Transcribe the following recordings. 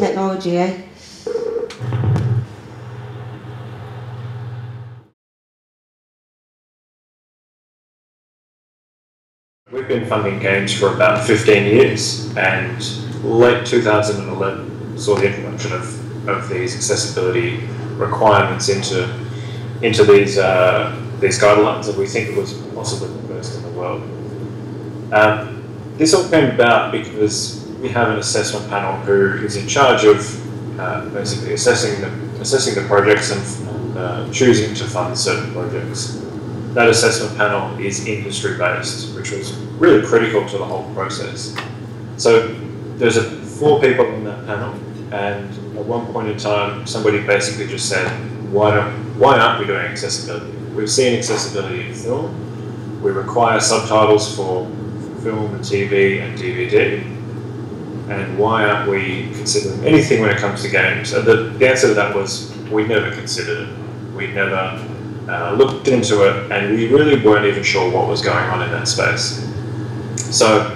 technology, eh? We've been funding games for about 15 years, and late 2011 saw the introduction of these accessibility requirements into these guidelines, and we think it was possibly the first in the world. This all came about because we have an assessment panel who is in charge of basically assessing the projects and choosing to fund certain projects. That assessment panel is industry-based, which was really critical to the whole process. So there's 4 people on that panel, and at one point in time, somebody basically just said, why aren't we doing accessibility? We've seen accessibility in film. We require subtitles for film and TV and DVD. And why aren't we considering anything when it comes to games? And the answer to that was, we never considered it. We never looked into it, and we really weren't even sure what was going on in that space. So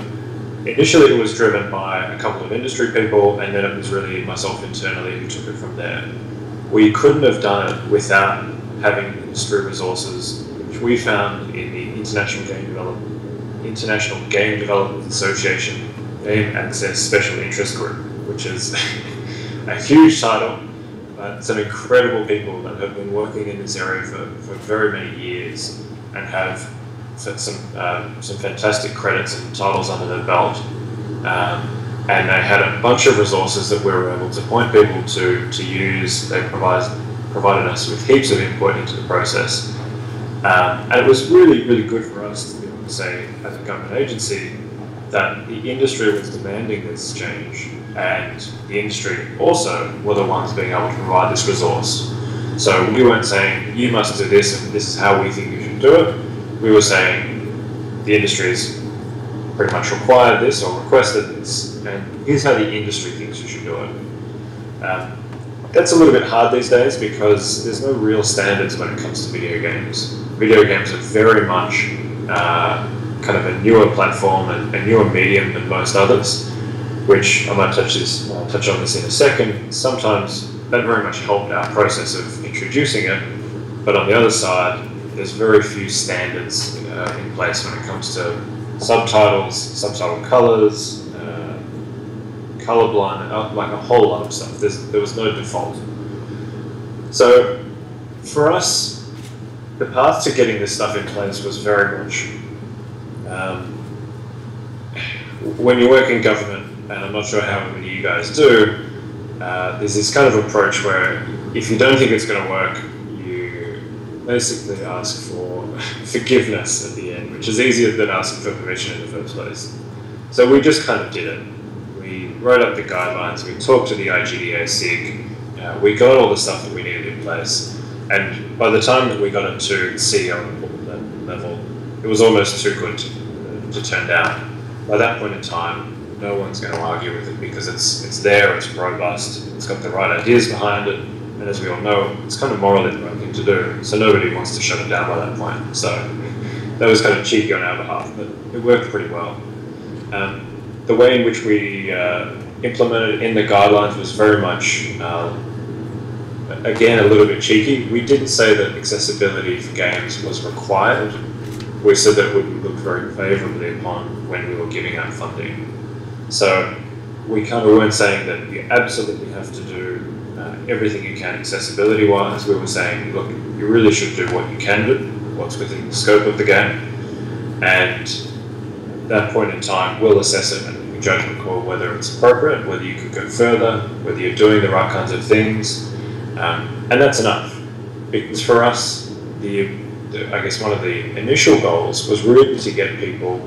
initially it was driven by a couple of industry people, and then it was really myself internally who took it from there. We couldn't have done it without having industry resources, which we found in the International Game Development Association Game Access Special Interest Group, which is a huge title. Some incredible people that have been working in this area for very many years and have some fantastic credits and titles under their belt. And they had a bunch of resources that we were able to point people to use. They provided us with heaps of input into the process. And it was really, really good for us to be able to say, as a government agency, that the industry was demanding this change, and the industry also were the ones being able to provide this resource. So we weren't saying, you must do this and this is how we think you should do it. We were saying, the industry has pretty much required this or requested this, and here's how the industry thinks you should do it. That's a little bit hard these days because there's no real standards when it comes to video games. Video games are very much kind of a newer platform and a newer medium than most others, which I might touch on this in a second. Sometimes that very much helped our process of introducing it, but on the other side, there's very few standards in place when it comes to subtitles, subtitle colors, colorblind, like a whole lot of stuff. There was no default. So for us, the path to getting this stuff in place was very much when you work in government, and I'm not sure how many of you guys do, there's this kind of approach where if you don't think it's going to work, you basically ask for forgiveness at the end, which is easier than asking for permission in the first place. So we just kind of did it. We wrote up the guidelines, we talked to the IGDA SIG, we got all the stuff that we needed in place, and by the time that we got it to CEO level, it was almost too good to turn down. By that point in time, no one's going to argue with it because it's there, it's robust, it's got the right ideas behind it, and as we all know, it's kind of morally the right thing to do, so nobody wants to shut it down by that point. So that was kind of cheeky on our behalf, but it worked pretty well. The way in which we implemented in the guidelines was very much, again, a little bit cheeky. We didn't say that accessibility for games was required. We said that it would be looked very favourably upon when we were giving out funding. So we kind of weren't saying that you absolutely have to do everything you can accessibility-wise. We were saying, look, you really should do what you can do, what's within the scope of the game, and at that point in time, we'll assess it and make a judgment call whether it's appropriate, whether you could go further, whether you're doing the right kinds of things, and that's enough. Because for us, I guess one of the initial goals was really to get people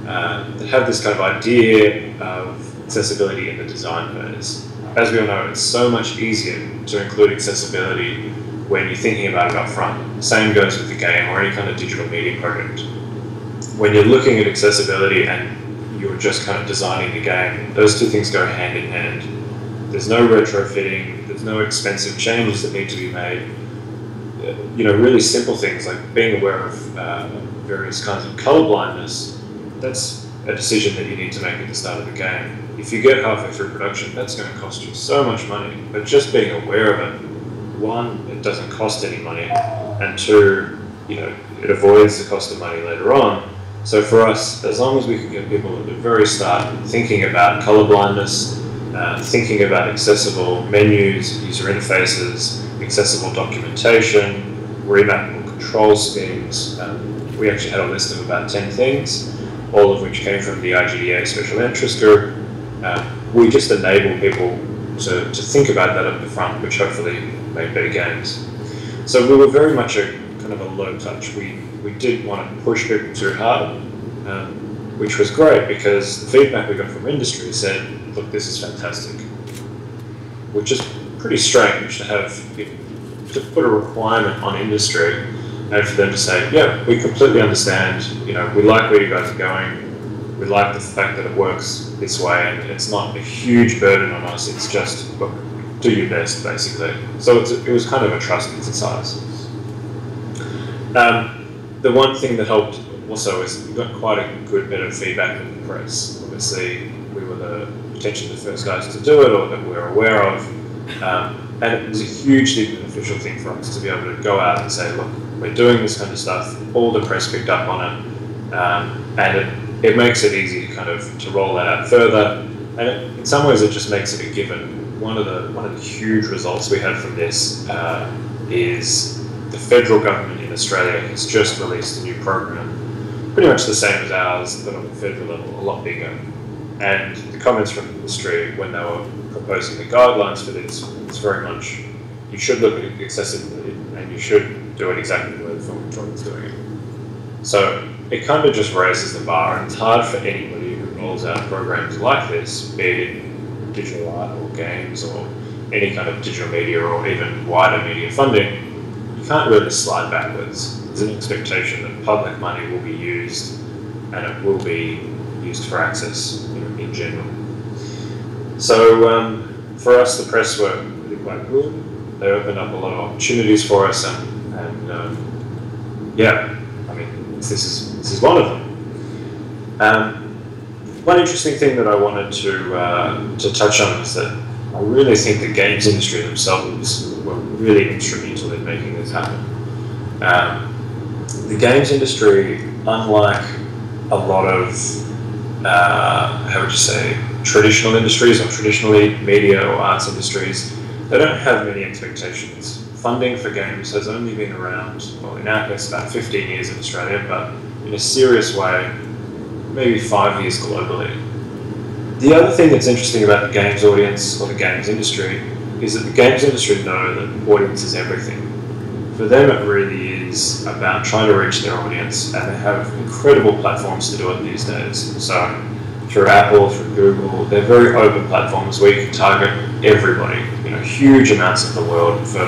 that have this kind of idea of accessibility in the design phase. As we all know, it's so much easier to include accessibility when you're thinking about it up front. Same goes with the game or any kind of digital media project. When you're looking at accessibility and you're just kind of designing the game, those two things go hand in hand. There's no retrofitting, there's no expensive changes that need to be made. You know, really simple things like being aware of various kinds of color blindness, that's a decision that you need to make at the start of the game. If you get halfway through production, that's going to cost you so much money. But just being aware of it, one, it doesn't cost any money, and two, it avoids the cost of money later on. So for us, as long as we can get people at the very start thinking about color blindness, thinking about accessible menus, user interfaces, accessible documentation, remappable control schemes. We actually had a list of about 10 things, all of which came from the IGDA Special Interest Group. We just enable people to think about that at the front, which hopefully made better games. So we were very much a kind of a low touch. We didn't want to push people too hard, which was great because the feedback we got from industry said, look, this is fantastic. Which is pretty strange to put a requirement on industry and for them to say, yeah, we completely understand, we like where you guys are going, we like the fact that it works this way, and it's not a huge burden on us, it's just, look, do your best, basically. So it was kind of a trust exercise. The one thing that helped also is we got quite a good bit of feedback from the press. Obviously, we were potentially the first guys to do it, or that we're aware of, and it was a hugely beneficial thing for us to be able to go out and say, look, we're doing this kind of stuff, all the press picked up on it, and it makes it easy to roll that out further, and in some ways it just makes it a given. One of the huge results we had from this is the federal government in Australia has just released a new program, pretty much the same as ours, but on the federal level, a lot bigger. And the comments from the industry when they were proposing the guidelines for this was very much, you should look at accessibility and you should do it exactly the way the film control is doing it. So it kind of just raises the bar, and it's hard for anybody who rolls out programs like this, be it in digital art or games or any kind of digital media or even wider media funding. You can't really slide backwards. There's an expectation that public money will be used, and it will be used for access in general. So for us, the press were really quite good. They opened up a lot of opportunities for us, and yeah, I mean, this is one of them. One interesting thing that I wanted to touch on is that I really think the games industry themselves were really instrumental in making this happen. The games industry, unlike a lot of, how would you say, traditional industries or traditionally media or arts industries, they don't have many expectations. Funding for games has only been around, well, in our case, about 15 years in Australia, but in a serious way, maybe 5 years globally. The other thing that's interesting about the games audience or the games industry is that the games industry know that audience is everything. For them, it really is about trying to reach their audience, and they have incredible platforms to do it these days. So through Apple, through Google, they're very open platforms where you can target everybody, huge amounts of the world for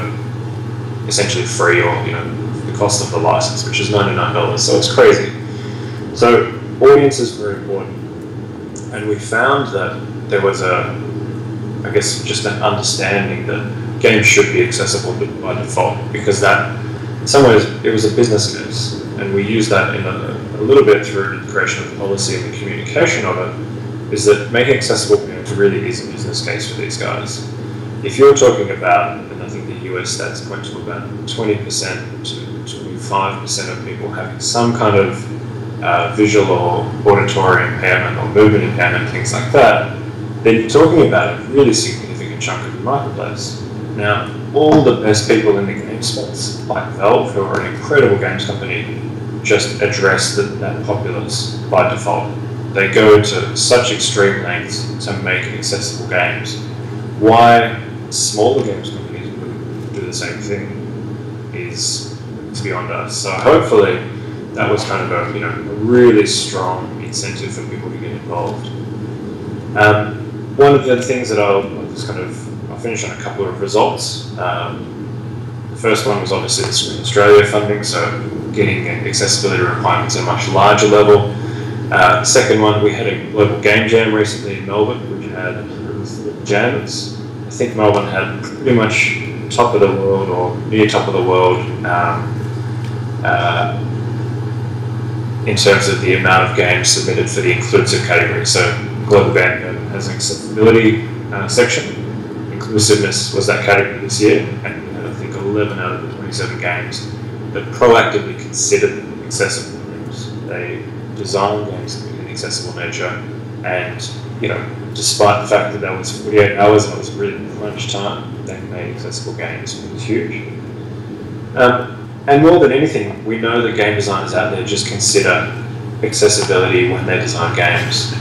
essentially free, or the cost of the license, which is $99. So it's crazy. So audience is very important, and we found that there was I guess just an understanding that games should be accessible by default, because that, in some ways, it was a business case, and we use that in a little bit through the creation of policy and the communication of it, is that making accessible games really is a business case for these guys. If you're talking about, and I think the US stats point to about 20% to 25% of people having some kind of visual or auditory impairment or movement impairment, things like that, then you're talking about a really significant chunk of the marketplace. Now, all the best people in the game space, like Valve, who are an incredible games company, just address that populace by default. They go to such extreme lengths to make accessible games. Why smaller games companies would do the same thing is beyond us. So hopefully that was kind of a really strong incentive for people to get involved. One of the things that I'll finish on a couple of results. The first one was obviously the Screen Australia funding, so getting accessibility requirements at a much larger level. The second one, we had a global game jam recently in Melbourne, which had jams. I think Melbourne had pretty much top of the world or near top of the world in terms of the amount of games submitted for the inclusive category. So Global Bandcamp has an accessibility section. Inclusiveness was that category this year, and I think 11 out of the 27 games that proactively considered accessible games. They designed games in an accessible nature, and despite the fact that that was 48 hours and it was really crunch time, they made accessible games, which was huge. And more than anything, we know that game designers out there just consider accessibility when they design games.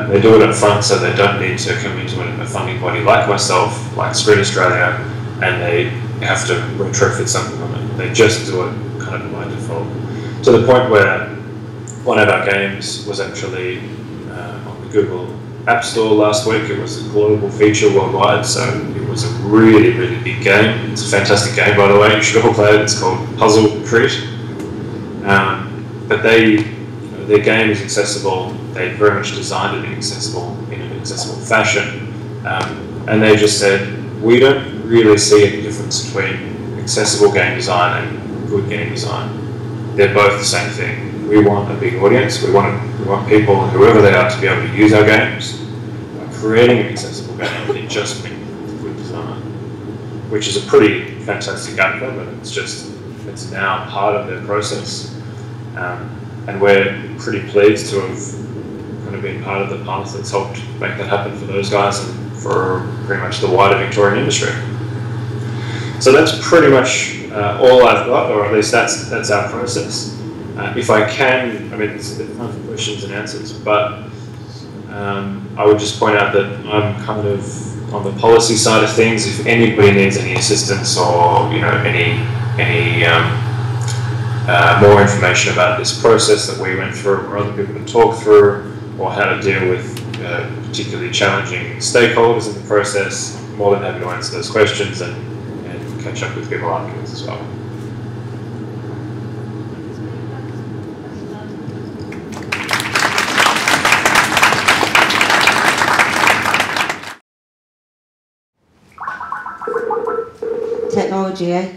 They do it up front, so they don't need to come into a funding body like myself, like Screen Australia, and they have to retrofit something on it. They just do it kind of by default. To the point where one of our games was actually on the Google App Store last week. It was a global feature worldwide, so it was a really, really big game. It's a fantastic game, by the way. You should all play it. It's called Puzzle Retreat. But their game is accessible. They very much designed it in an accessible fashion. And they just said, we don't really see any difference between accessible game design and good game design. They're both the same thing. We want a big audience. We want people, whoever they are, to be able to use our games. By creating an accessible game, it just means good design, which is a pretty fantastic outcome, and it's now part of their process. And we're pretty pleased to have kind of been part of the path that's helped make that happen for those guys and for pretty much the wider Victorian industry. So that's pretty much all I've got, or at least that's our process. If I can, it's time for questions and answers, but I would just point out that I'm kind of on the policy side of things. If anybody needs any assistance or any more information about this process that we went through, or other people to talk through, or how to deal with particularly challenging stakeholders in the process, I'm more than happy to answer those questions and catch up with people afterwards as well. Technology, eh?